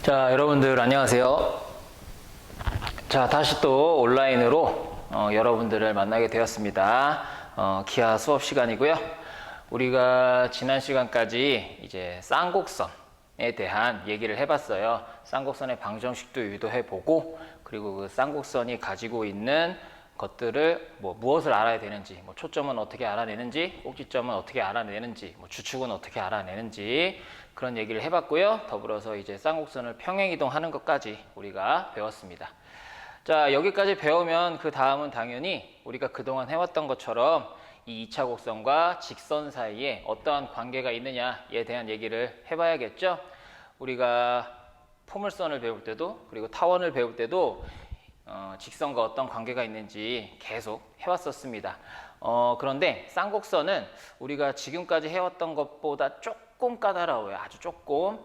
자, 여러분들 안녕하세요. 자, 다시 또 온라인으로 여러분들을 만나게 되었습니다. 기하 수업 시간이고요. 우리가 지난 시간까지 이제 쌍곡선에 대한 얘기를 해봤어요. 쌍곡선의 방정식도 유도해보고, 그리고 그 쌍곡선이 가지고 있는 것들을 무엇을 알아야 되는지, 초점은 어떻게 알아내는지, 꼭지점은 어떻게 알아내는지, 주축은 어떻게 알아내는지 그런 얘기를 해봤고요. 더불어서 이제 쌍곡선을 평행이동하는 것까지 우리가 배웠습니다. 자, 여기까지 배우면 그 다음은 당연히 우리가 그동안 해왔던 것처럼 이 2차 곡선과 직선 사이에 어떠한 관계가 있느냐에 대한 얘기를 해봐야겠죠. 우리가 포물선을 배울 때도, 그리고 타원을 배울 때도 직선과 어떤 관계가 있는지 계속 해왔었습니다. 그런데 쌍곡선은 우리가 지금까지 해왔던 것보다 조금 까다로워요. 아주 조금.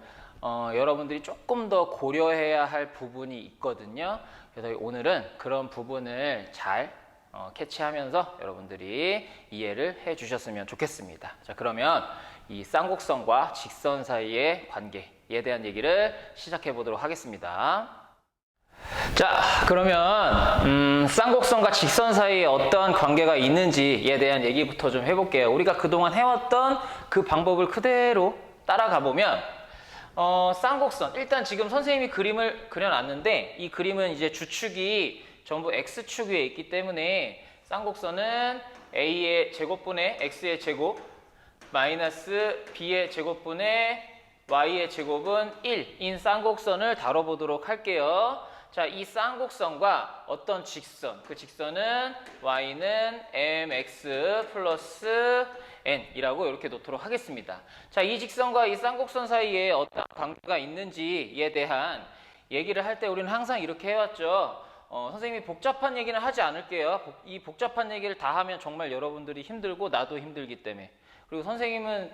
여러분들이 조금 더 고려해야 할 부분이 있거든요. 그래서 오늘은 그런 부분을 잘 캐치하면서 여러분들이 이해를 해 주셨으면 좋겠습니다. 자, 그러면 이 쌍곡선과 직선 사이의 관계에 대한 얘기를 시작해 보도록 하겠습니다. 자, 그러면 쌍곡선과 직선 사이에 어떠한 관계가 있는지에 대한 얘기부터 좀 해볼게요. 우리가 그동안 해왔던 그 방법을 그대로 따라가 보면 쌍곡선, 일단 지금 선생님이 그림을 그려놨는데 이 그림은 이제 주축이 전부 x축 위에 있기 때문에 쌍곡선은 a의 제곱분의 x의 제곱 마이너스 b의 제곱분의 y의 제곱은 1인 쌍곡선을 다뤄보도록 할게요. 자, 이 쌍곡선과 어떤 직선, 그 직선은 y는 mx 플러스 n이라고 이렇게 놓도록 하겠습니다. 자, 이 직선과 이 쌍곡선 사이에 어떤 관계가 있는지에 대한 얘기를 할 때 우리는 항상 이렇게 해왔죠. 선생님이 복잡한 얘기는 하지 않을게요. 이 복잡한 얘기를 다 하면 정말 여러분들이 힘들고 나도 힘들기 때문에. 그리고 선생님은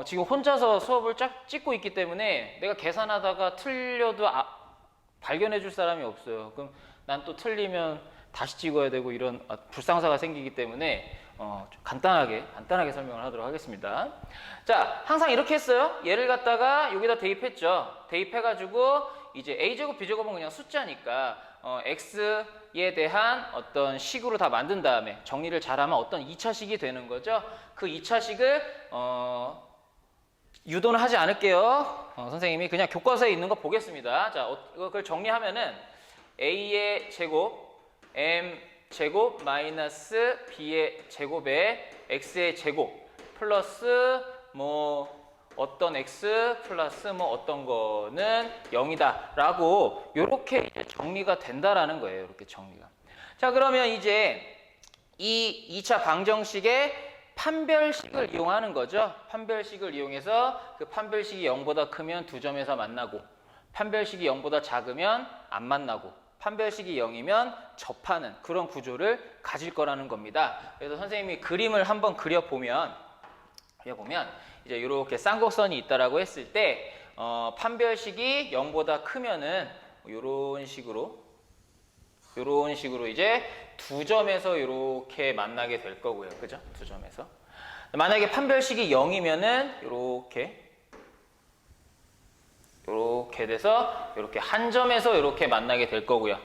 지금 혼자서 수업을 찍고 있기 때문에 내가 계산하다가 틀려도 발견해 줄 사람이 없어요. 그럼 난 또 틀리면 다시 찍어야 되고 이런 불상사가 생기기 때문에 간단하게 설명을 하도록 하겠습니다. 자, 항상 이렇게 했어요. 얘를 갖다가 여기다 대입했죠. 대입해가지고 이제 a제곱 b제곱은 그냥 숫자니까 x에 대한 어떤 식으로 다 만든 다음에 정리를 잘하면 어떤 2차식이 되는 거죠. 그 2차식을 유도는 하지 않을게요. 선생님이 그냥 교과서에 있는 거 보겠습니다. 자, 그걸 정리하면은 a의 제곱 m 제곱 마이너스 b의 제곱에 x의 제곱 플러스 어떤 x 플러스 어떤 거는 0이다 라고 요렇게 이제 정리가 된다라는 거예요. 이렇게 정리가. 자, 그러면 이제 이 2차 방정식의 판별식을 이용하는 거죠. 판별식을 이용해서 그 판별식이 0보다 크면 두 점에서 만나고, 판별식이 0보다 작으면 안 만나고, 판별식이 0이면 접하는 그런 구조를 가질 거라는 겁니다. 그래서 선생님이 그림을 한번 그려보면 이제 이렇게 쌍곡선이 있다라고 했을 때 판별식이 0보다 크면은 이런 식으로 이제 두 점에서 이렇게 만나게 될 거고요. 그죠? 두 점에서. 만약에 판별식이 0이면은 이렇게 돼서 이렇게 한 점에서 이렇게 만나게 될 거고요.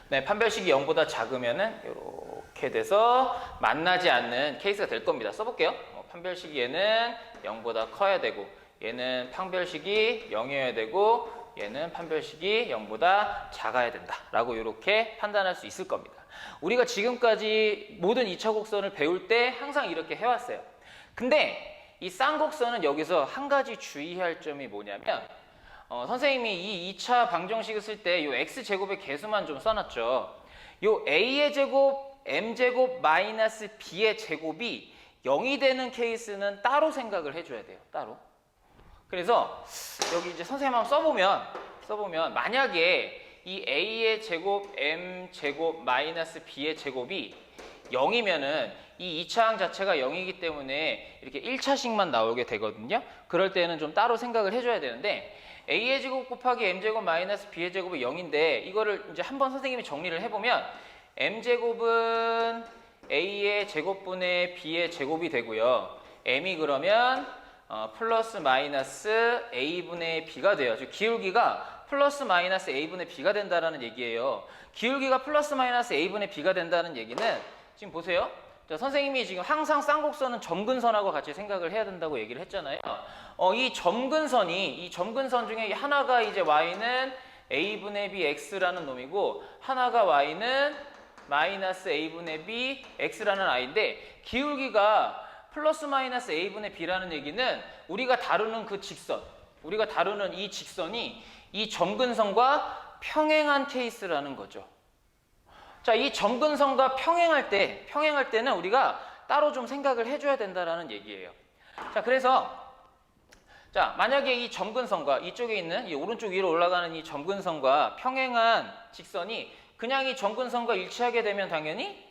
네, 판별식이 0보다 작으면은 이렇게 돼서 만나지 않는 케이스가 될 겁니다. 써볼게요. 판별식이 얘는 0보다 커야 되고, 얘는 판별식이 0이어야 되고, 얘는 판별식이 0보다 작아야 된다 라고 이렇게 판단할 수 있을 겁니다. 우리가 지금까지 모든 2차 곡선을 배울 때 항상 이렇게 해왔어요. 근데 이 쌍곡선은 여기서 한 가지 주의할 점이 뭐냐면 선생님이 이 2차 방정식을 쓸 때 이 x제곱의 개수만 좀 써놨죠. 이 a의 제곱 m제곱 마이너스 b의 제곱이 0이 되는 케이스는 따로 생각을 해줘야 돼요. 따로. 그래서 여기 이제 선생님 한번 써보면 만약에 이 a의 제곱 m제곱 마이너스 b의 제곱이 0이면은 이 2차항 자체가 0이기 때문에 이렇게 1차식만 나오게 되거든요. 그럴 때는 좀 따로 생각을 해줘야 되는데 a의 제곱 곱하기 m제곱 마이너스 b의 제곱이 0인데 이거를 이제 한번 선생님이 정리를 해보면 m제곱은 a의 제곱분의 b의 제곱이 되고요. m이 그러면 플러스 마이너스 a분의 b가 돼요. 즉 기울기가 플러스 마이너스 a분의 b가 된다라는 얘기예요. 기울기가 플러스 마이너스 a분의 b가 된다는 얘기는 지금 보세요. 자, 선생님이 지금 항상 쌍곡선은 점근선하고 같이 생각을 해야 된다고 얘기를 했잖아요. 이 점근선 중에 하나가 이제 y는 a분의 b x라는 놈이고 하나가 y는 마이너스 a분의 b x라는 i인데 기울기가 플러스 마이너스 a분의 b라는 얘기는 우리가 다루는 그 직선, 우리가 다루는 이 직선이 이 점근선과 평행한 케이스라는 거죠. 자, 이 점근선과 평행할 때는 우리가 따로 좀 생각을 해줘야 된다라는 얘기예요. 자, 그래서 자, 만약에 이 점근선과 이쪽에 있는 이 오른쪽 위로 올라가는 이 점근선과 평행한 직선이 그냥 이 점근선과 일치하게 되면 당연히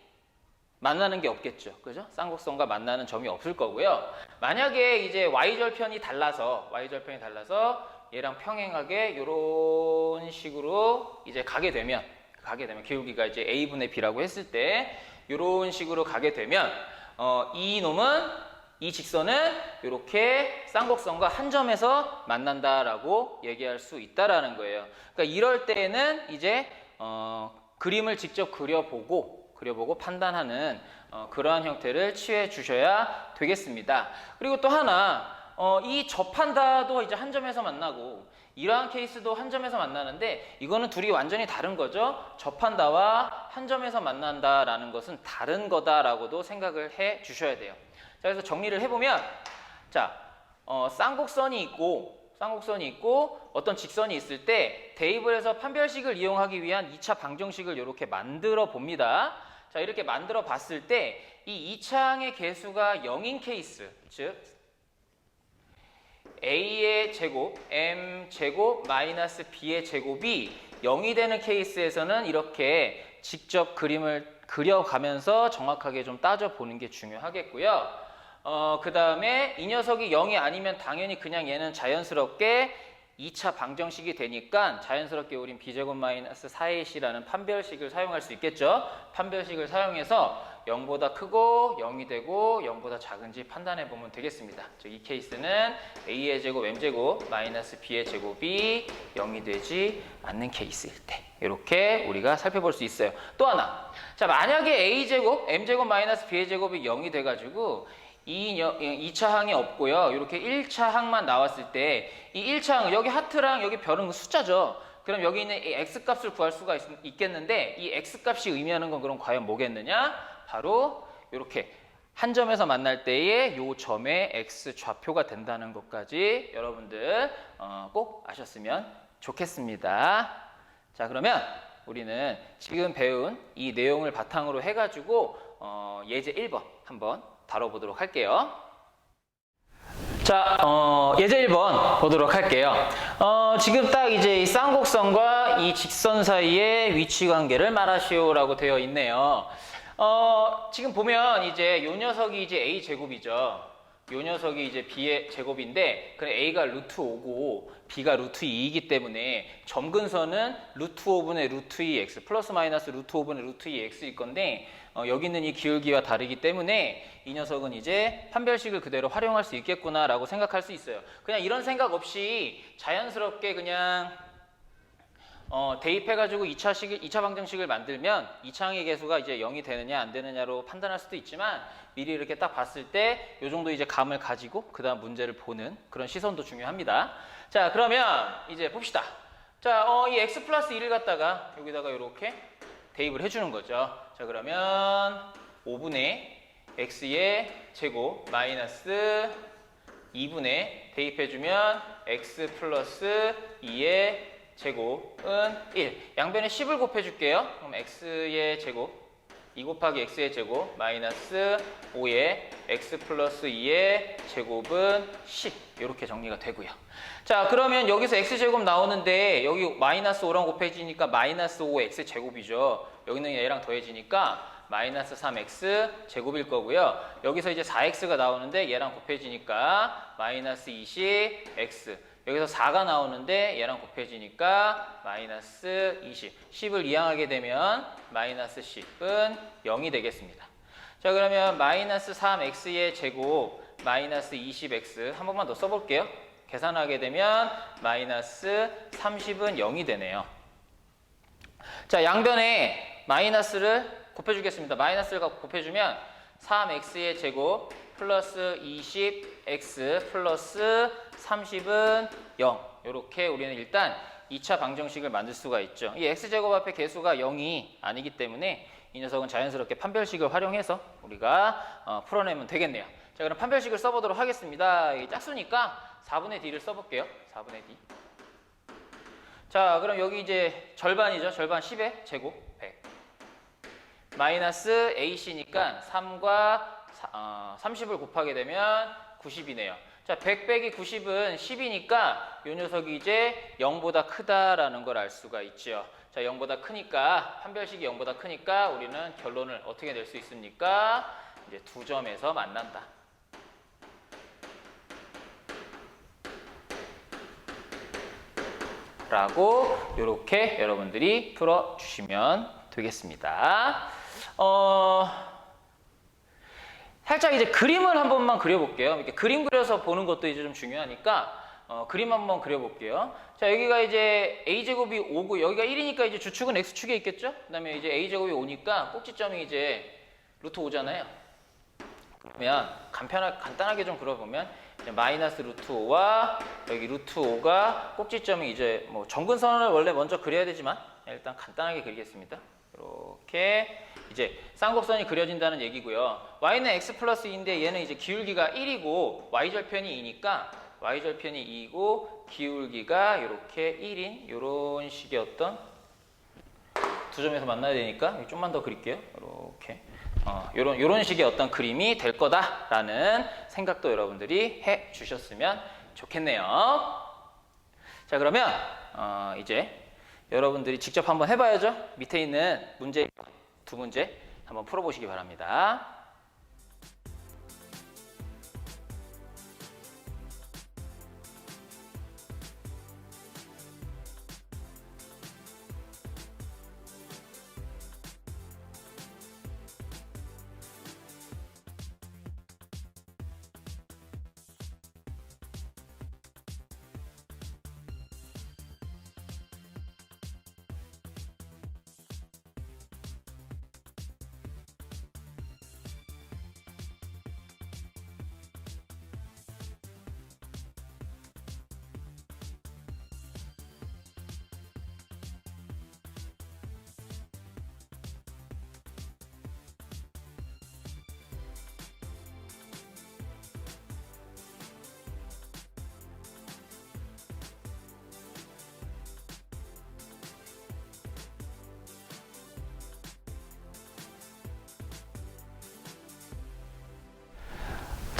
만나는 게 없겠죠. 그죠? 쌍곡선과 만나는 점이 없을 거고요. 만약에 이제 y절편이 달라서 얘랑 평행하게 이런 식으로 이제 가게 되면 기울기가 이제 a분의 b라고 했을 때 이런 식으로 가게 되면 이 직선은 이렇게 쌍곡선과 한 점에서 만난다라고 얘기할 수 있다라는 거예요. 그러니까 이럴 때에는 이제 그림을 직접 그려보고 판단하는 그러한 형태를 취해 주셔야 되겠습니다. 그리고 또 하나, 이 접한다도 이제 한 점에서 만나고 이러한 케이스도 한 점에서 만나는데 이거는 둘이 완전히 다른 거죠. 접한다와 한 점에서 만난다라는 것은 다른 거다라고도 생각을 해 주셔야 돼요. 자, 그래서 정리를 해보면, 자, 쌍곡선이 있고 어떤 직선이 있을 때 대입을 판별식을 이용하기 위한 2차 방정식을 이렇게 만들어 봅니다. 자, 이렇게 만들어 봤을 때 이 2차항의 개수가 0인 케이스, 즉 a의 제곱, m 제곱 마이너스 b의 제곱이 0이 되는 케이스에서는 이렇게 직접 그림을 그려가면서 정확하게 좀 따져보는 게 중요하겠고요. 그 다음에 이 녀석이 0이 아니면 당연히 그냥 얘는 자연스럽게 2차 방정식이 되니까 자연스럽게 우린 b제곱 마이너스 4ac라는 판별식을 사용할 수 있겠죠. 판별식을 사용해서 0보다 크고 0이 되고 0보다 작은지 판단해 보면 되겠습니다. 즉 이 케이스는 a의 제곱 m제곱 마이너스 b의 제곱이 0이 되지 않는 케이스일 때 이렇게 우리가 살펴볼 수 있어요. 또 하나, 자, 만약에 a제곱 m제곱 마이너스 b의 제곱이 0이 돼가지고 이 2차항이 없고요. 이렇게 1차항만 나왔을 때 이 1차항, 여기 하트랑 여기 별은 숫자죠. 그럼 여기 있는 이 x값을 구할 수가 있겠는데 이 x값이 의미하는 건 그럼 과연 뭐겠느냐? 바로 이렇게 한 점에서 만날 때의 요 점의 x 좌표가 된다는 것까지 여러분들 꼭 아셨으면 좋겠습니다. 자, 그러면 우리는 지금 배운 이 내용을 바탕으로 해가지고 예제 1번 한번 다뤄보도록 할게요. 자, 예제 1번 보도록 할게요. 지금 딱 이제 이 쌍곡선과 이 직선 사이의 위치 관계를 말하시오라고 되어 있네요. 지금 보면 이제 요 녀석이 이제 a 제곱이죠. 요 녀석이 이제 b의 제곱인데, 그래 a가 루트 5고 b가 루트 2이기 때문에 점근선은 루트 5분의 루트 2x 플러스 마이너스 루트 5분의 루트 2x일 건데, 여기 있는 이 기울기와 다르기 때문에 이 녀석은 이제 판별식을 그대로 활용할 수 있겠구나라고 생각할 수 있어요. 그냥 이런 생각 없이 자연스럽게 그냥 대입해가지고 2차 방정식을 만들면 2차항의 개수가 이제 0이 되느냐 안 되느냐로 판단할 수도 있지만 미리 이렇게 딱 봤을 때 이 정도 이제 감을 가지고 그 다음 문제를 보는 그런 시선도 중요합니다. 자, 그러면 이제 봅시다. 자, 이 x 플러스 1을 갖다가 여기다가 이렇게 대입을 해주는 거죠. 자, 그러면 5분의 x의 제곱 마이너스 2분의 대입해주면 x 플러스 2의 제곱은 1. 양변에 10을 곱해줄게요. 그럼 x의 제곱 2 곱하기 x의 제곱 마이너스 5의 x 플러스 2의 제곱은 10. 이렇게 정리가 되고요. 자, 그러면 여기서 x제곱 나오는데 여기 마이너스 5랑 곱해지니까 마이너스 5x 제곱이죠. 여기는 얘랑 더해지니까 마이너스 3x 제곱일 거고요. 여기서 이제 4x가 나오는데 얘랑 곱해지니까 마이너스 20x. 여기서 4가 나오는데 얘랑 곱해지니까 마이너스 20. 10을 이항하게 되면 마이너스 10은 0이 되겠습니다. 자, 그러면 마이너스 3x의 제곱 마이너스 20x 한 번만 더 써볼게요. 계산하게 되면 마이너스 30은 0이 되네요. 자, 양변에 마이너스를 곱해주겠습니다. 마이너스를 곱해주면 3x의 제곱 플러스 20x 플러스 30은 0. 이렇게 우리는 일단 2차 방정식을 만들 수가 있죠. 이 x제곱 앞에 개수가 0이 아니기 때문에 이 녀석은 자연스럽게 판별식을 활용해서 우리가 풀어내면 되겠네요. 자, 그럼 판별식을 써보도록 하겠습니다. 이 짝수니까 4분의 d를 써볼게요. 4분의 d. 자, 그럼 여기 이제 절반이죠. 절반 10의 제곱 100. 마이너스 ac니까 3과 30을 곱하게 되면 90이네요. 자, 100 빼기 90은 10이니까 이 녀석이 이제 0보다 크다라는 걸 알 수가 있죠. 자, 0보다 크니까 판별식이 0보다 크니까 우리는 결론을 어떻게 낼 수 있습니까? 이제 두 점에서 만난다. 라고 이렇게 여러분들이 풀어주시면 되겠습니다. 살짝 이제 그림을 한 번만 그려볼게요. 이렇게 그림 그려서 보는 것도 이제 좀 중요하니까 그림 한번 그려볼게요. 자, 여기가 이제 a제곱이 5고 여기가 1이니까 이제 주축은 x축에 있겠죠? 그 다음에 이제 a제곱이 5니까 꼭지점이 이제 루트 5잖아요. 그러면 간단하게 좀 그려보면 이제 마이너스 루트 5와 여기 루트 5가 꼭지점이 이제 뭐 정근선을 원래 먼저 그려야 되지만 일단 간단하게 그리겠습니다. 이렇게 이제 쌍곡선이 그려진다는 얘기고요. y는 x 플러스 2인데 얘는 이제 기울기가 1이고 y절편이 2니까 y절편이 2이고 기울기가 이렇게 1인 이런 식의 어떤 두 점에서 만나야 되니까 좀만 더 그릴게요. 이렇게 요런 식의 어떤 그림이 될 거다라는 생각도 여러분들이 해 주셨으면 좋겠네요. 자, 그러면 이제 여러분들이 직접 한번 해봐야죠. 밑에 있는 문제 두 문제 한번 풀어보시기 바랍니다.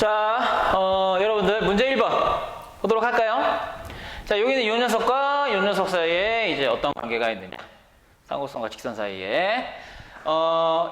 자, 여러분들 문제 1번 보도록 할까요? 자, 여기는 이 녀석과 이 녀석 사이에 이제 어떤 관계가 있느냐. 쌍곡선과 직선 사이에.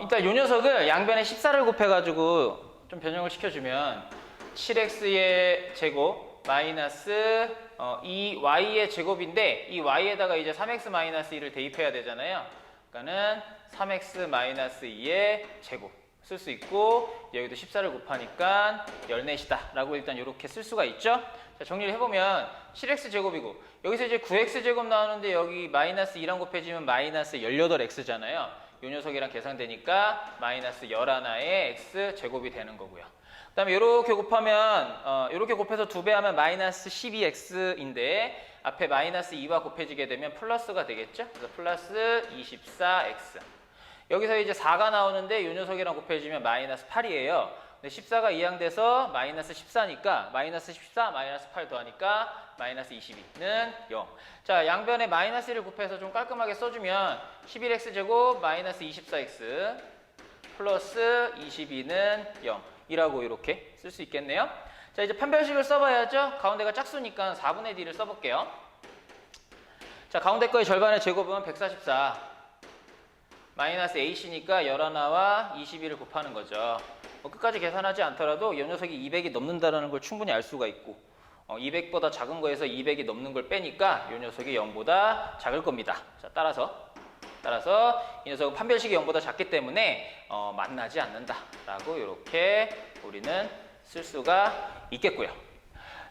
일단 이 녀석을 양변에 14를 곱해가지고 좀 변형을 시켜주면 7x의 제곱 마이너스 2y의 제곱인데 이 y에다가 이제 3x 마이너스 2를 대입해야 되잖아요. 그러니까는 3x 마이너스 2의 제곱 쓸 수 있고 여기도 14를 곱하니까 14이다 라고 일단 이렇게 쓸 수가 있죠. 자, 정리를 해보면 7x제곱이고 여기서 이제 9x제곱 나오는데 여기 마이너스 2랑 곱해지면 마이너스 18x잖아요. 이 녀석이랑 계산되니까 마이너스 11의 x제곱이 되는 거고요. 그 다음에 이렇게 곱하면 이렇게 곱해서 2배 하면 마이너스 12x인데 앞에 마이너스 2와 곱해지게 되면 플러스가 되겠죠. 그래서 플러스 24x. 여기서 이제 4가 나오는데 이 녀석이랑 곱해지면 마이너스 8이에요. 근데 14가 이항돼서 마이너스 14니까 마이너스 14 마이너스 8 더하니까 마이너스 22는 0. 자, 양변에 마이너스 1을 곱해서 좀 깔끔하게 써주면 11x제곱 마이너스 24x 플러스 22는 0 이라고 이렇게 쓸 수 있겠네요. 자, 이제 판별식을 써봐야죠. 가운데가 짝수니까 4분의 d를 써볼게요. 자, 가운데 거의 절반의 제곱은 144 마이너스 ac니까 11와 22를 곱하는 거죠. 끝까지 계산하지 않더라도 이 녀석이 200이 넘는다는 걸 충분히 알 수가 있고 200보다 작은 거에서 200이 넘는 걸 빼니까 이 녀석이 0보다 작을 겁니다. 자, 따라서 이 녀석은 판별식이 0보다 작기 때문에 만나지 않는다 라고 이렇게 우리는 쓸 수가 있겠고요.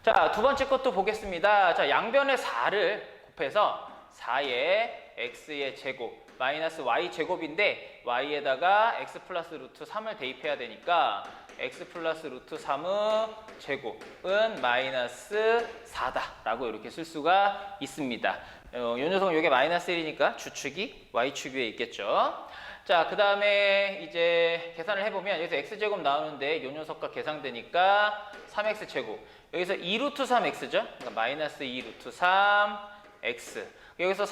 자, 두 번째 것도 보겠습니다. 자, 양변에 4를 곱해서 4의 x의 제곱 마이너스 y 제곱인데 y에다가 x 플러스 루트 3을 대입해야 되니까 x 플러스 루트 3의 제곱은 마이너스 4다 라고 이렇게 쓸 수가 있습니다. 요 녀석은 이게 마이너스 1이니까 주축이 y축 위에 있겠죠. 자, 그 다음에 이제 계산을 해보면 여기서 x제곱 나오는데 요 녀석과 계산되니까 3x제곱, 여기서 2루트 3x죠. 그러니까 마이너스 2루트 3x, 여기서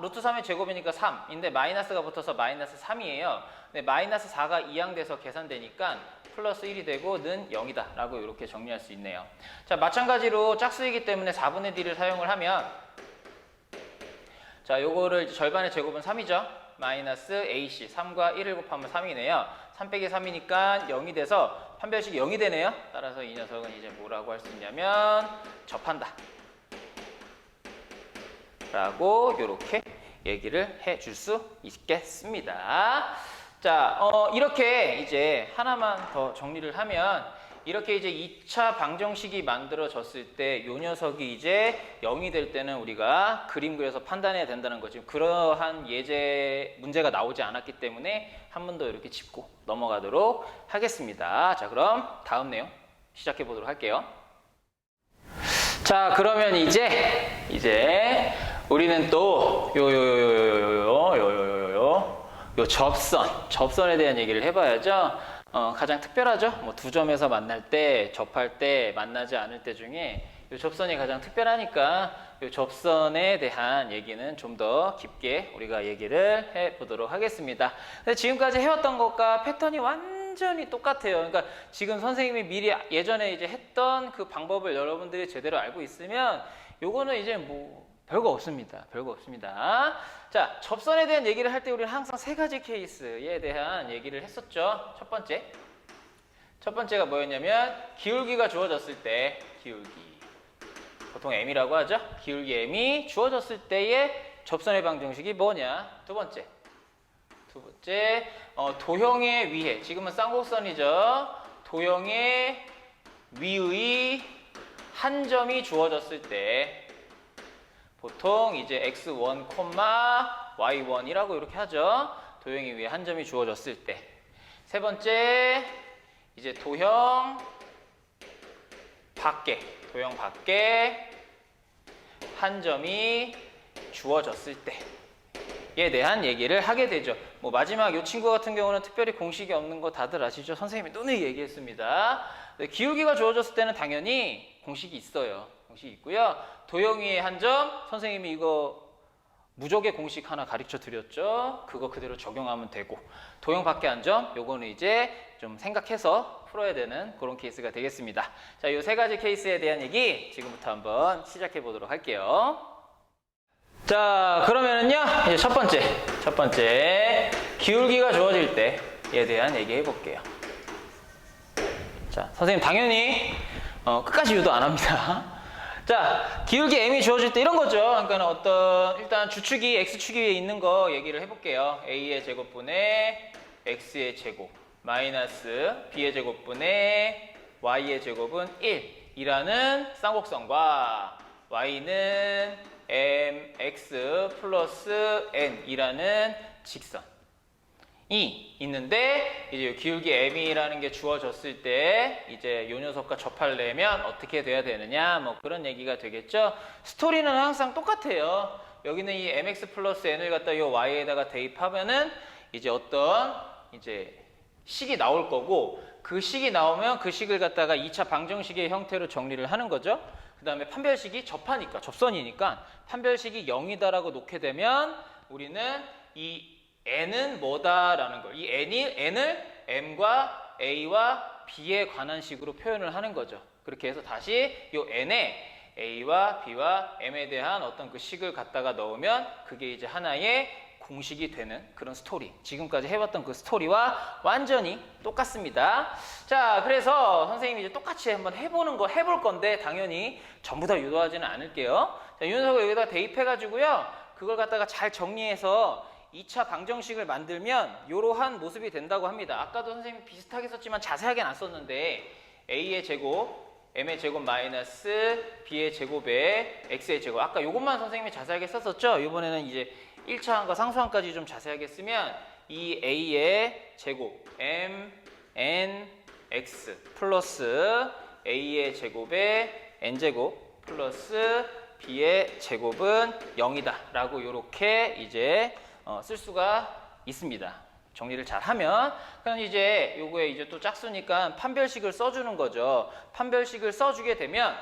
루트 3의 제곱이니까 3인데 마이너스가 붙어서 마이너스 3이에요. 근데 마이너스 4가 이항돼서 계산되니까 플러스 1이 되고 는 0이다 라고 이렇게 정리할 수 있네요. 자, 마찬가지로 짝수이기 때문에 4분의 d를 사용을 하면, 자, 요거를 절반의 제곱은 3이죠. 마이너스 AC, 3과 1을 곱하면 3이네요. 3 빼기 3이니까 0이 돼서 판별식이 0이 되네요. 따라서 이 녀석은 이제 뭐라고 할 수 있냐면 접한다 라고 이렇게 얘기를 해줄 수 있겠습니다. 자, 이렇게 이제 하나만 더 정리를 하면, 이렇게 이제 2차 방정식이 만들어졌을 때 요 녀석이 이제 0이 될 때는 우리가 그림 그려서 판단해야 된다는 거죠. 그러한 예제 문제가 나오지 않았기 때문에 한 번 더 이렇게 짚고 넘어가도록 하겠습니다. 자, 그럼 다음 내용 시작해 보도록 할게요. 자, 그러면 이제 우리는 또 요 접선에 대한 얘기를 해봐야죠. 가장 특별하죠. 뭐 두 점에서 만날 때, 접할 때, 만나지 않을 때 중에 요 접선이 가장 특별하니까 요 접선에 대한 얘기는 좀 더 깊게 우리가 얘기를 해보도록 하겠습니다. 근데 지금까지 해왔던 것과 패턴이 완전히 똑같아요. 그러니까 지금 선생님이 미리 예전에 이제 했던 그 방법을 여러분들이 제대로 알고 있으면 요거는 이제 뭐 별거 없습니다. 별거 없습니다. 자, 접선에 대한 얘기를 할 때 우리는 항상 세 가지 케이스에 대한 얘기를 했었죠. 첫 번째가 뭐였냐면 기울기가 주어졌을 때, 기울기 보통 m이라고 하죠. 기울기 m이 주어졌을 때의 접선의 방정식이 뭐냐. 두 번째 도형의 위에, 지금은 쌍곡선이죠. 도형의 위의 한 점이 주어졌을 때 보통 이제 x1, y1이라고 이렇게 하죠. 도형의 위에 한 점이 주어졌을 때. 세 번째, 이제 도형 밖에 한 점이 주어졌을 때에 대한 얘기를 하게 되죠. 뭐 마지막 이 친구 같은 경우는 특별히 공식이 없는 거 다들 아시죠? 선생님이 누누이 얘기했습니다. 기울기가 주어졌을 때는 당연히 공식이 있어요. 공식이 있고요. 도형 위에 한 점, 선생님이 이거 무적의 공식 하나 가르쳐 드렸죠. 그거 그대로 적용하면 되고, 도형 밖에 한 점, 요거는 이제 좀 생각해서 풀어야 되는 그런 케이스가 되겠습니다. 자, 요 세 가지 케이스에 대한 얘기 지금부터 한번 시작해 보도록 할게요. 자, 그러면은요, 이제 첫 번째 기울기가 주어질 때에 대한 얘기 해볼게요. 자, 선생님 당연히 끝까지 유도 안 합니다. 자, 기울기 m이 주어질 때 이런 거죠. 그러니까 일단 주축이 x축 위에 있는 거 얘기를 해볼게요. a의 제곱분의 x의 제곱 마이너스 b의 제곱분의 y의 제곱은 1이라는 쌍곡선과 y는 mx 플러스 n이라는 직선이 있는데, 이제 기울기 m이라는 게 주어졌을 때 이제 요 녀석과 접하려면 어떻게 돼야 되느냐, 뭐 그런 얘기가 되겠죠. 스토리는 항상 똑같아요. 여기는 이 mx 플러스 n을 갖다 요 y에다가 대입하면은 이제 어떤 이제 식이 나올 거고, 그 식이 나오면 그 식을 갖다가 2차 방정식의 형태로 정리를 하는 거죠. 그 다음에 판별식이 접선이니까 판별식이 0이다라고 놓게 되면 우리는 이 n은 뭐다라는 걸, 이 n을 m과 a와 b에 관한 식으로 표현을 하는 거죠. 그렇게 해서 다시 이 n에 a와 b와 m에 대한 어떤 그 식을 갖다가 넣으면 그게 이제 하나의 공식이 되는 그런 스토리, 지금까지 해봤던 그 스토리와 완전히 똑같습니다. 자, 그래서 선생님이 이제 똑같이 한번 해볼 건데 당연히 전부 다 유도하지는 않을게요. 자, 이 녀석을 여기다 대입해가지고요, 그걸 갖다가 잘 정리해서 2차 방정식을 만들면 이러한 모습이 된다고 합니다. 아까도 선생님이 비슷하게 썼지만 자세하게 안 썼는데 a의 제곱 m의 제곱 마이너스 b의 제곱에 x의 제곱. 아까 요것만 선생님이 자세하게 썼었죠? 이번에는 이제 1차항과 상수항까지 좀 자세하게 쓰면 이 a의 제곱 m n x 플러스 a의 제곱에 n제곱 플러스 b의 제곱은 0이다 라고 이렇게 이제 쓸 수가 있습니다. 정리를 잘 하면. 그럼 이제 요거에 이제 또 짝수니까 판별식을 써주는 거죠. 판별식을 써주게 되면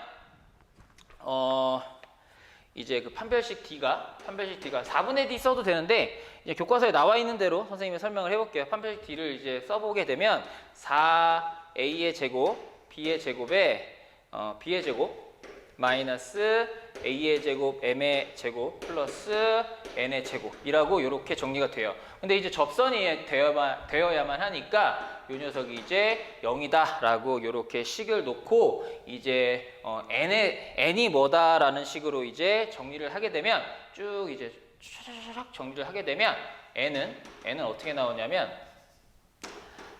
이제 그 판별식 D가 4분의 D 써도 되는데 이제 교과서에 나와 있는 대로 선생님이 설명을 해볼게요. 판별식 D를 이제 써보게 되면 4A의 제곱 B의 제곱에 B의 제곱 마이너스 A의 제곱 M의 제곱 플러스 N의 제곱이라고 이렇게 정리가 돼요. 근데 이제 접선이 되어야만 하니까 이 녀석이 이제 0이다 라고 이렇게 식을 놓고 이제 N이 뭐다라는 식으로 이제 정리를 하게 되면 쭉 이제 쫙 정리를 하게 되면 N은 어떻게 나오냐면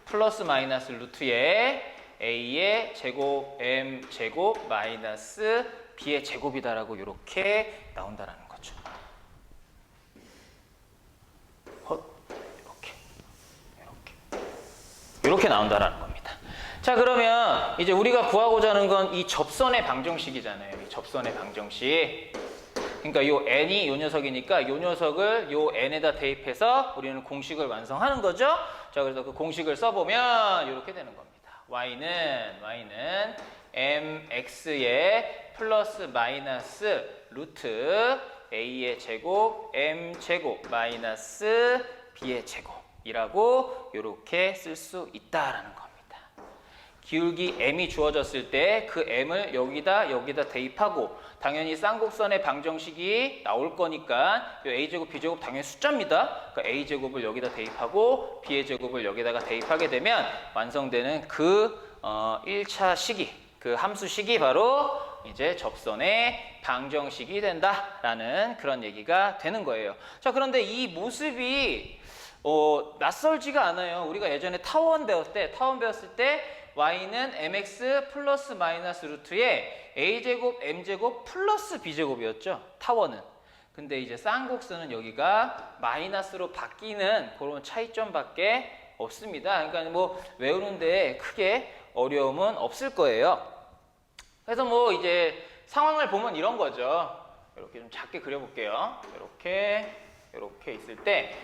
플러스 마이너스 루트에 A의 제곱 M 제곱 마이너스 B의 제곱이다라고 이렇게 나온다라는 거죠. 이렇게 나온다라는 겁니다. 자, 그러면 이제 우리가 구하고자 하는 건 이 접선의 방정식이잖아요. 이 접선의 방정식. 그러니까 요 n이 요 녀석이니까 요 녀석을 요 n에다 대입해서 우리는 공식을 완성하는 거죠. 자, 그래서 그 공식을 써보면 이렇게 되는 겁니다. y는 mx의 플러스 마이너스 루트 a의 제곱 m 제곱 마이너스 b의 제곱이라고 이렇게 쓸 수 있다라는 겁니다. 기울기 m이 주어졌을 때 그 m을 여기다 대입하고 당연히 쌍곡선의 방정식이 나올 거니까 이 a제곱 b제곱 당연히 숫자입니다. 그러니까 a제곱을 여기다 대입하고 b의 제곱을 여기다가 대입하게 되면 완성되는 그 1차 식이 그 함수식이 바로 이제 접선의 방정식이 된다라는 그런 얘기가 되는 거예요. 자, 그런데 이 모습이 낯설지가 않아요. 우리가 예전에 타원 배웠을 때 y는 mx 플러스 마이너스 루트에 a제곱 m제곱 플러스 b제곱이었죠. 타원은. 근데 이제 쌍곡선은 여기가 마이너스로 바뀌는 그런 차이점밖에 없습니다. 그러니까 뭐 외우는데 크게 어려움은 없을 거예요. 그래서 뭐 이제 상황을 보면 이런 거죠. 이렇게 좀 작게 그려볼게요. 이렇게 있을 때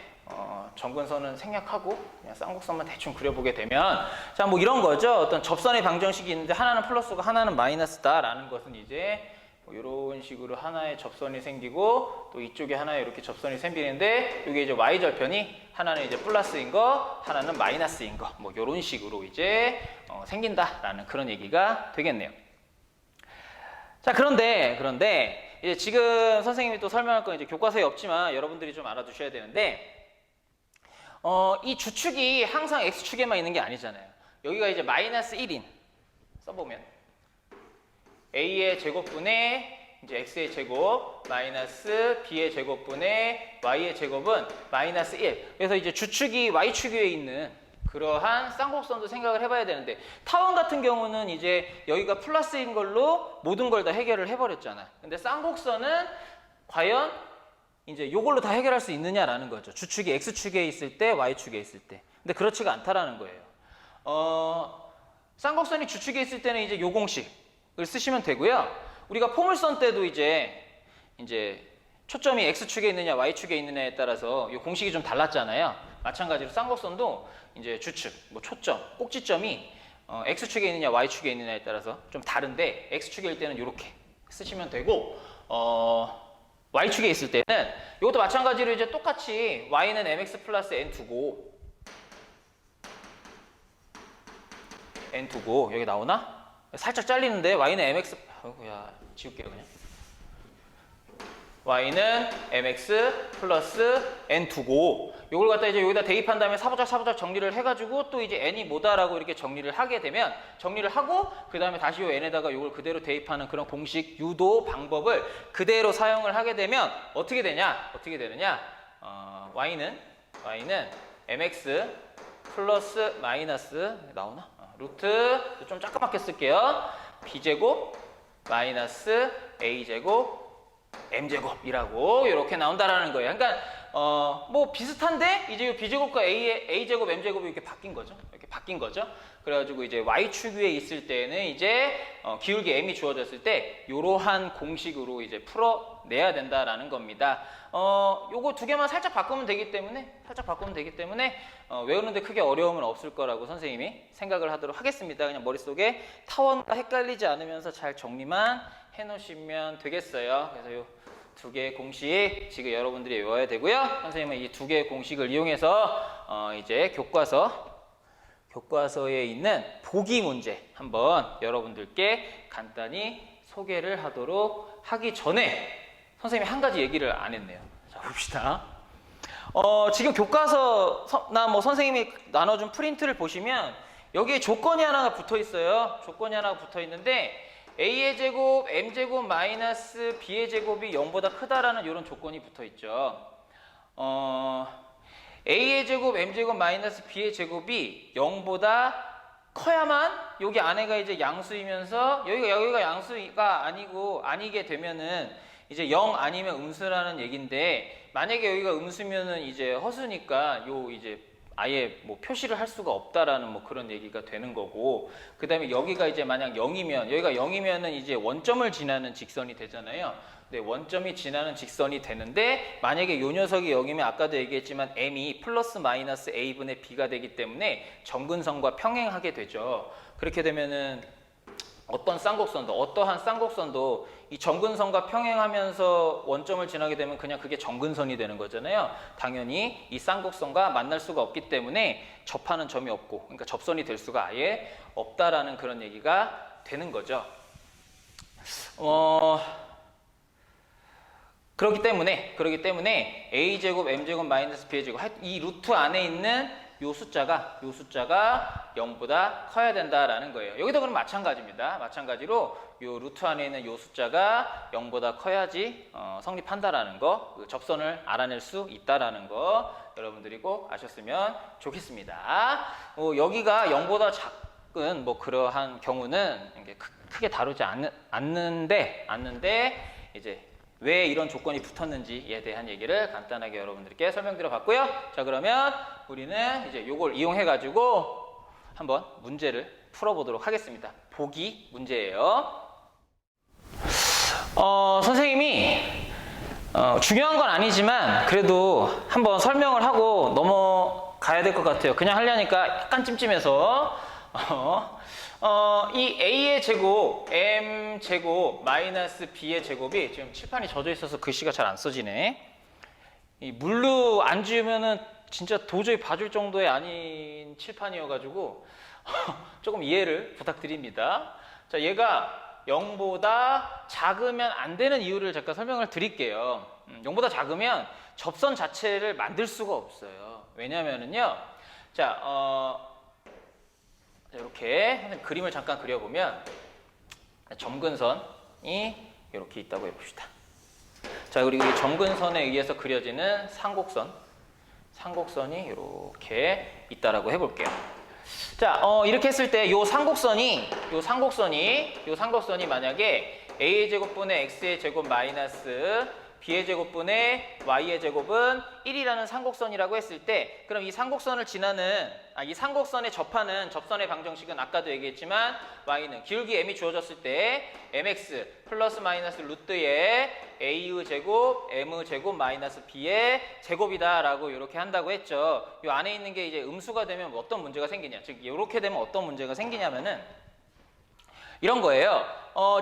점근선은 생략하고 그냥 쌍곡선만 대충 그려보게 되면 자, 뭐 이런 거죠. 어떤 접선의 방정식이 있는데 하나는 플러스고 하나는 마이너스다라는 것은 이제 뭐 이런 식으로 하나의 접선이 생기고 또 이쪽에 하나의 이렇게 접선이 생기는데 이게 이제 y절편이 하나는 이제 플러스인 거, 하나는 마이너스인 거, 뭐 이런 식으로 이제 생긴다라는 그런 얘기가 되겠네요. 자, 그런데 이제 지금 선생님이 또 설명할 건 이제 교과서에 없지만 여러분들이 좀 알아두셔야 되는데 이 주축이 항상 x축에만 있는 게 아니잖아요. 여기가 이제 마이너스 1인 써보면 a의 제곱분의 이제 x의 제곱 마이너스 b의 제곱분의 y의 제곱은 마이너스 1. 그래서 이제 주축이 y축 위에 있는 그러한 쌍곡선도 생각을 해봐야 되는데 타원 같은 경우는 이제 여기가 플러스인 걸로 모든 걸 다 해결을 해버렸잖아. 근데 쌍곡선은 과연 이제 요걸로 다 해결할 수 있느냐라는 거죠. 주축이 x축에 있을 때 y축에 있을 때. 근데 그렇지가 않다라는 거예요. 쌍곡선이 주축에 있을 때는 이제 요 공식을 쓰시면 되고요. 우리가 포물선 때도 이제 초점이 x축에 있느냐 y축에 있느냐에 따라서 이 공식이 좀 달랐잖아요. 마찬가지로 쌍곡선도 이제 주축, 뭐 초점, 꼭지점이 x축에 있느냐 y축에 있느냐에 따라서 좀 다른데 x축일 때는 이렇게 쓰시면 되고 y축에 있을 때는 이것도 마찬가지로 이제 똑같이 y는 mx 플러스 n 두고 여기 나오나? 살짝 잘리는데 y는 mx 야 지울게요 그냥. y는 mx 플러스 n 두고 이걸 갖다 이제 여기다 대입한 다음에 사부작 정리를 해가지고 또 이제 n이 뭐다라고 이렇게 정리를 하게 되면 정리를 하고 그 다음에 다시 요 n에다가 이걸 그대로 대입하는 그런 공식 유도 방법을 그대로 사용을 하게 되면 어떻게 되느냐? y는 mx 플러스 마이너스 나오나? 루트 좀 조그맣게 쓸게요. b제곱 마이너스 a제곱 m제곱이라고 이렇게 나온다라는 거예요. 그러니까 뭐 비슷한데 이제 이 b제곱과 a제곱 m제곱이 이렇게 바뀐 거죠. 이렇게 바뀐 거죠. 그래가지고 이제 y축 위에 있을 때는 이제 기울기 m이 주어졌을 때 이러한 공식으로 이제 풀어내야 된다라는 겁니다. 요거 두 개만 살짝 바꾸면 되기 때문에 외우는데 크게 어려움은 없을 거라고 선생님이 생각을 하도록 하겠습니다. 그냥 머릿속에 타원과 헷갈리지 않으면서 잘 정리만 해놓으시면 되겠어요. 그래서 요 두 개의 공식 지금 여러분들이 외워야 되고요. 선생님은 이 두 개의 공식을 이용해서 이제 교과서에 있는 보기 문제 한번 여러분들께 간단히 소개를 하도록 하기 전에 선생님이 한 가지 얘기를 안 했네요. 자, 봅시다. 지금 교과서나 뭐 선생님이 나눠준 프린트를 보시면 여기에 조건이 하나가 붙어 있어요. 조건이 하나가 붙어 있는데 a의 제곱, m제곱 마이너스 b의 제곱이 0보다 크다라는 이런 조건이 붙어 있죠. a의 제곱, m제곱 마이너스 b의 제곱이 0보다 커야만 여기 안에가 이제 양수이면서 여기가 양수가 아니게 되면은 이제 0 아니면 음수라는 얘기인데 만약에 여기가 음수면은 이제 허수니까 이제 아예 뭐 표시를 할 수가 없다라는 뭐 그런 얘기가 되는 거고, 그 다음에 여기가 이제 만약 0이면 여기가 0이면은 이제 원점을 지나는 직선이 되잖아요. 네, 원점이 지나는 직선이 되는데 만약에 요 녀석이 0이면 아까도 얘기했지만 m이 플러스 마이너스 a분의 b가 되기 때문에 점근선과 평행하게 되죠. 그렇게 되면은 어떠한 쌍곡선도 이 점근선과 평행하면서 원점을 지나게 되면 그냥 그게 점근선이 되는 거잖아요. 당연히 이 쌍곡선과 만날 수가 없기 때문에 접하는 점이 없고, 그러니까 접선이 될 수가 아예 없다라는 그런 얘기가 되는 거죠. 그렇기 때문에 a제곱, m제곱, 마이너스 b제곱 이 루트 안에 있는 요 숫자가 0보다 커야 된다라는 거예요. 여기도 그럼 마찬가지입니다. 마찬가지로 요 루트 안에 있는 요 숫자가 0보다 커야지 성립한다라는 거, 그 접선을 알아낼 수 있다라는 거 여러분들이 꼭 아셨으면 좋겠습니다. 여기가 0보다 작은 뭐 그러한 경우는 이게 크게 다루지 않는데 이제 왜 이런 조건이 붙었는지에 대한 얘기를 간단하게 여러분들께 설명드려 봤고요. 자, 그러면 우리는 이제 요걸 이용해 가지고 한번 문제를 풀어보도록 하겠습니다. 보기 문제예요. 선생님이 중요한 건 아니지만 그래도 한번 설명을 하고 넘어가야 될 것 같아요. 그냥 하려니까 약간 찜찜해서 이 a의 제곱, m 제곱, 마이너스 b의 제곱이 지금 칠판이 젖어 있어서 글씨가 잘 안 써지네. 이 물로 안 지우면은 진짜 도저히 봐줄 정도의 아닌 칠판이어가지고 조금 이해를 부탁드립니다. 자, 얘가 0보다 작으면 안 되는 이유를 잠깐 설명을 드릴게요. 0보다 작으면 접선 자체를 만들 수가 없어요. 왜냐면은요, 자, 이렇게 선생님 그림을 잠깐 그려보면 점근선이 이렇게 있다고 해봅시다. 자, 그리고 이 점근선에 의해서 그려지는 상곡선이 이렇게 있다라고 해볼게요. 자, 이렇게 했을 때 요 상곡선이 만약에 a의 제곱분의 x의 제곱 마이너스 b의 제곱분의 y의 제곱은 1이라는 상곡선이라고 했을 때, 그럼 이 상곡선을 이 상곡선에 접하는 접선의 방정식은 아까도 얘기했지만 y는 기울기 m이 주어졌을 때 mx 플러스 마이너스 루트의 a의 제곱 m의 제곱 마이너스 b의 제곱이다라고 이렇게 한다고 했죠. 이 안에 있는 게 이제 음수가 되면 어떤 문제가 생기냐, 즉 이렇게 되면 어떤 문제가 생기냐면은 이런 거예요.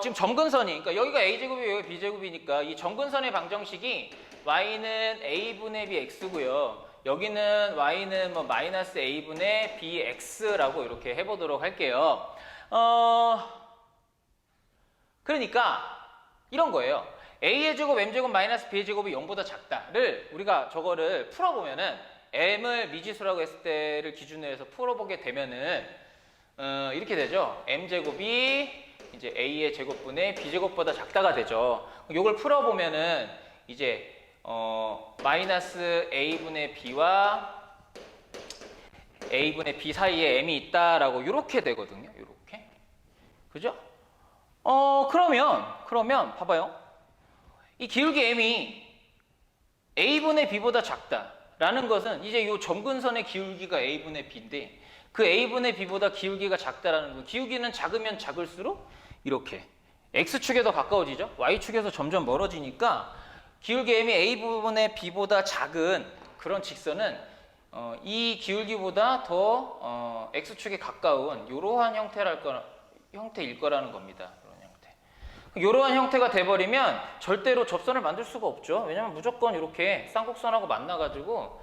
지금 점근선이, 그러니까 여기가 a제곱이고 여기가 b제곱이니까 이 점근선의 방정식이 y는 a분의 bx고요. 여기는 y는 뭐 마이너스 a분의 bx라고 이렇게 해보도록 할게요. 그러니까 이런 거예요. a의 제곱, m제곱, 마이너스 b의 제곱이 0보다 작다를 우리가 저거를 풀어보면은 m을 미지수라고 했을 때를 기준으로 해서 풀어보게 되면은 이렇게 되죠. m제곱이 이제 a의 제곱분의 b제곱보다 작다가 되죠. 이걸 풀어보면은 이제 마이너스 a분의 b와 a분의 b 사이에 m이 있다라고 이렇게 되거든요. 이렇게, 그죠? 그러면 봐봐요. 이 기울기 m이 a분의 b보다 작다라는 것은 이제 이 점근선의 기울기가 a분의 b인데 그 a분의 b보다 기울기가 작다라는 거. 기울기는 작으면 작을수록 이렇게 x축에 더 가까워지죠. y축에서 점점 멀어지니까 기울기 m이 a분의 b보다 작은 그런 직선은 이 기울기보다 더 x축에 가까운 이러한 형태일 거라는 겁니다. 이러한 형태가 돼버리면 절대로 접선을 만들 수가 없죠. 왜냐면 무조건 이렇게 쌍곡선하고 만나가지고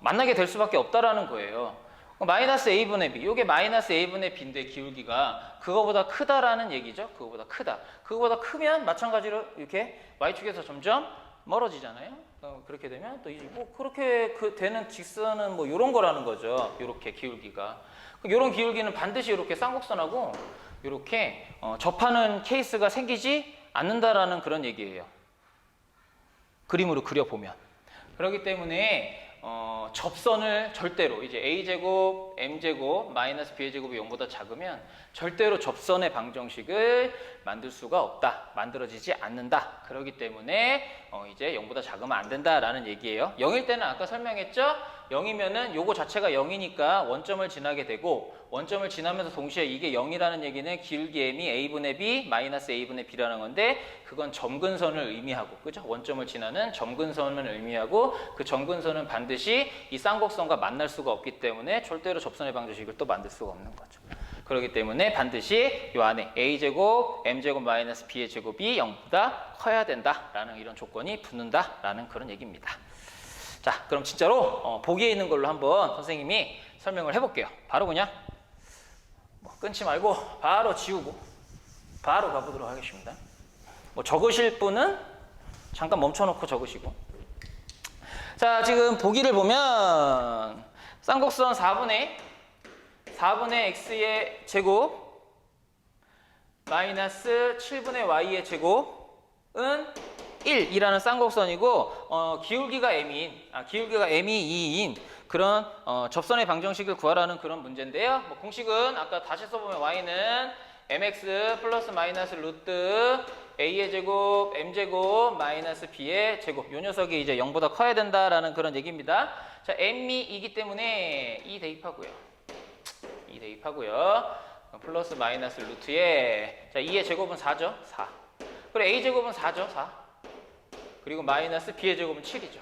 만나게 될 수밖에 없다라는 거예요. 마이너스 a분의 b, 이게 마이너스 a분의 b인데 기울기가 그거보다 크다라는 얘기죠. 그거보다 크다. 그거보다 크면 마찬가지로 이렇게 y축에서 점점 멀어지잖아요. 그렇게 되면 또 이제 뭐 그렇게 되는 직선은 뭐 이런 거라는 거죠. 이렇게 기울기가. 이런 기울기는 반드시 이렇게 쌍곡선하고 이렇게 접하는 케이스가 생기지 않는다라는 그런 얘기예요. 그림으로 그려보면. 그렇기 때문에 접선을 절대로 이제 a제곱, m제곱, 마이너스 b의 제곱이 0보다 작으면 절대로 접선의 방정식을 만들 수가 없다. 만들어지지 않는다. 그렇기 때문에 이제 0보다 작으면 안 된다라는 얘기예요. 0일 때는 아까 설명했죠? 0이면은 요거 자체가 0이니까 원점을 지나게 되고 원점을 지나면서 동시에 이게 0이라는 얘기는 기울기 m이 a분의 b 마이너스 a분의 b라는 건데 그건 점근선을 의미하고 그죠? 원점을 지나는 점근선을 의미하고 그 점근선은 반드시 이 쌍곡선과 만날 수가 없기 때문에 절대로 접선의 방정식을 또 만들 수가 없는 거죠. 그렇기 때문에 반드시 이 안에 a제곱 m제곱 마이너스 b의 제곱이 0보다 커야 된다라는 이런 조건이 붙는다라는 그런 얘기입니다. 자, 그럼 진짜로 보기에 있는 걸로 한번 선생님이 설명을 해볼게요. 바로 그냥 끊지 말고 바로 지우고 바로 가보도록 하겠습니다. 적으실 분은 잠깐 멈춰놓고 적으시고. 자, 지금 보기를 보면 쌍곡선 4분의 x의 제곱 마이너스 7분의 y의 제곱은 1이라는 쌍곡선이고 기울기가 m이 2인 그런 접선의 방정식을 구하라는 그런 문제인데요. 공식은 아까 다시 써보면 y는 mx 플러스 마이너스 루트 a의 제곱 m제곱 마이너스 b의 제곱 요 녀석이 이제 0보다 커야 된다라는 그런 얘기입니다. 자, m이 2기 때문에 2 대입하고요. 플러스 마이너스 루트에 자 2의 제곱은 4죠. 4. 그리고 a 제곱은 4죠. 4. 그리고 마이너스 b의 제곱은 7이죠.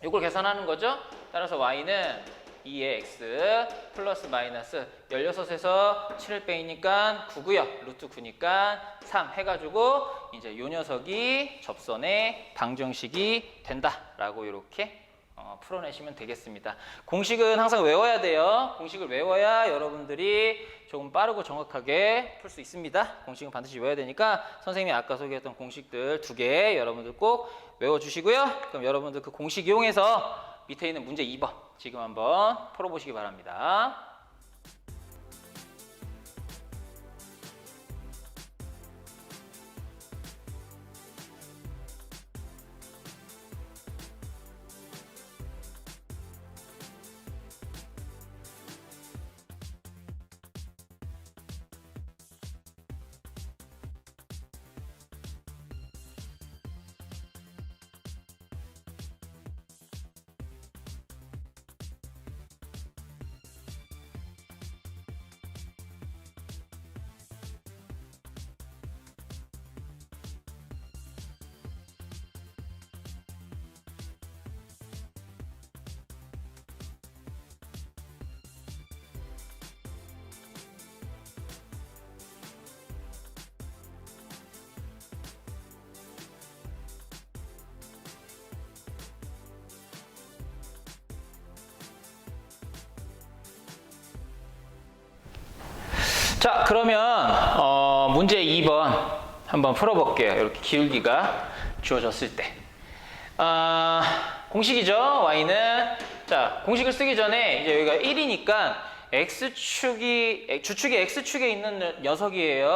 이걸 계산하는 거죠. 따라서 y는 2의 x 플러스 마이너스 16에서 7을 빼니까 9고요. 루트 9니까 3 해가지고 이제 요 녀석이 접선의 방정식이 된다라고 이렇게 풀어내시면 되겠습니다. 공식은 항상 외워야 돼요. 공식을 외워야 여러분들이 조금 빠르고 정확하게 풀 수 있습니다. 공식은 반드시 외워야 되니까 선생님이 아까 소개했던 공식들 2개 여러분들 꼭 외워주시고요. 그럼 여러분들 그 공식 이용해서 밑에 있는 문제 2번 지금 한번 풀어보시기 바랍니다. 자, 그러면 문제 2번 한번 풀어볼게요. 이렇게 기울기가 주어졌을 때 공식이죠. y는 자 공식을 쓰기 전에 이제 여기가 1이니까 주축이 x축에 있는 녀석이에요.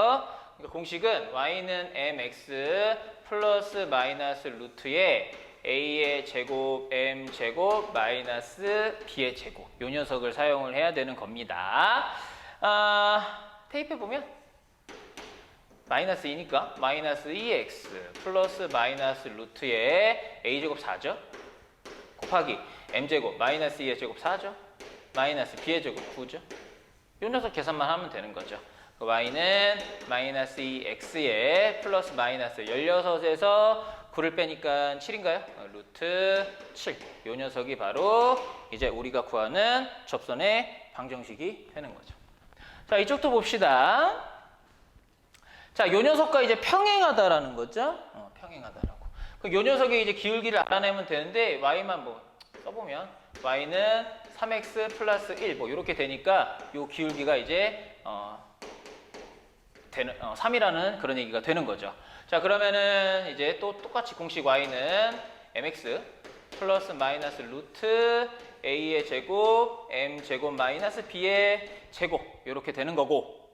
그러니까 공식은 y는 mx 플러스 마이너스 루트에 a의 제곱 m 제곱 마이너스 b의 제곱 요 녀석을 사용을 해야 되는 겁니다. 테이프에 보면 마이너스 2니까 마이너스 2x 플러스 마이너스 루트의 a제곱 4죠. 곱하기 m제곱 마이너스 2의 제곱 4죠. 마이너스 b의 제곱 9죠. 이 녀석 계산만 하면 되는 거죠. y는 마이너스 2x에 플러스 마이너스 16에서 9를 빼니까 7인가요? 루트 7. 이 녀석이 바로 이제 우리가 구하는 접선의 방정식이 되는 거죠. 자, 이쪽도 봅시다. 자, 요 녀석과 이제 평행하다라는 거죠. 평행하다라고. 요 녀석의 이제 기울기를 알아내면 되는데 y만 뭐 써보면 y는 3x 플러스 1 뭐 이렇게 되니까 요 기울기가 이제 3이라는 그런 얘기가 되는 거죠. 자, 그러면은 이제 또 똑같이 공식 y는 mx 플러스 마이너스 루트 a의 제곱 m 제곱 마이너스 b의 제곱 이렇게 되는 거고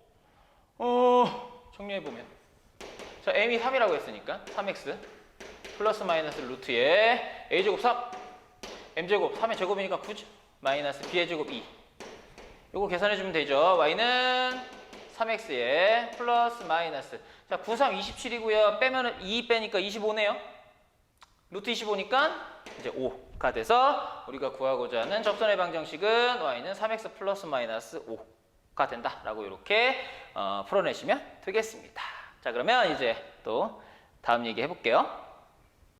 정리해보면 자, m이 3이라고 했으니까 3x 플러스 마이너스 루트에 a제곱 3 m제곱 3의 제곱이니까 9죠. 마이너스 b의 제곱 2 요거 계산해주면 되죠. y는 3x에 플러스 마이너스 자, 9, 3, 27이고요. 빼면은 2 빼니까 25네요. 루트 25니까 이제 5가 돼서 우리가 구하고자 하는 접선의 방정식은 y는 3x 플러스 마이너스 5가 된다라고 이렇게 풀어내시면 되겠습니다. 자, 그러면 이제 또 다음 얘기 해볼게요.